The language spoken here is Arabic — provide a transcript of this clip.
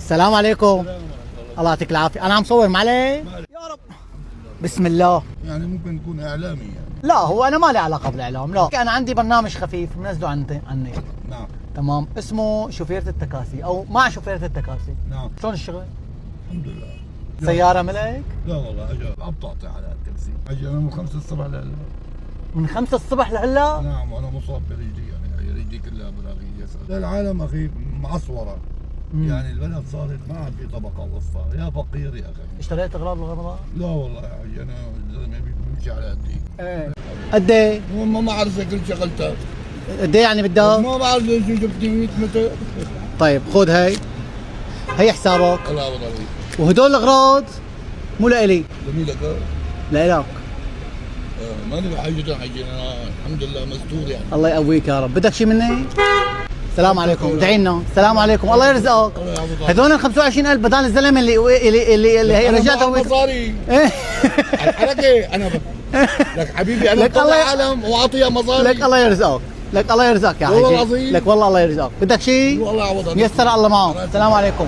السلام عليكم. الله يعطيك العافيه. انا عم صور معلي يا رب. بسم الله. يعني ممكن تكون اعلامي يعني. لا هو انا ما لي علاقه بالاعلام، لا انا عندي برنامج خفيف منزله عن النت. نعم. تمام، اسمه شوفيرة التكاسي او مع شوفيرة التكاسي. نعم. شلون الشغل؟ الحمد لله. سياره ملك؟ لا والله اجى ابطأت على التاكسي، اجي انا من 5 الصبح لهلا. من 5 الصبح لهلا؟ نعم، وانا مصاب برجلي، يعني رجلي كلها براغي يسار. العالم اخي معصوره. يعني البلد صارت ما عاد في طبقه وسطى، يا فقير يا غني. اشتريت اغراض لرمضان؟ لا والله يا حجي، انا زلمه بمشي على قدي. ايه. قد ايه؟ ما بعرف كل شغلتك. قد ايه يعني بدك؟ ما بعرف ليش جبتني 100 متر. طيب خذ هي حسابك. الله يعوض عليك. وهدول الاغراض مو لإلي، جميلك. لإلك. ماني بحاجة حجي، انا الحمد لله مستور يعني. الله يقويك يا رب. بدك شيء مني؟ السلام عليكم، ادعي لنا. السلام عليكم، الله يرزقك. هذول ال 25,000 بدال الزلمه اللي هي رجعته مصاري. ايه الحركه انا لك حبيبي، انا لك الله العالم واعطيها مصاري. لك الله يرزقك، لك الله يرزقك يا حبيبي. والله العظيم. لك والله الله يرزقك. بدك شيء؟ والله يعوضك. يسر الله معه. السلام عليكم.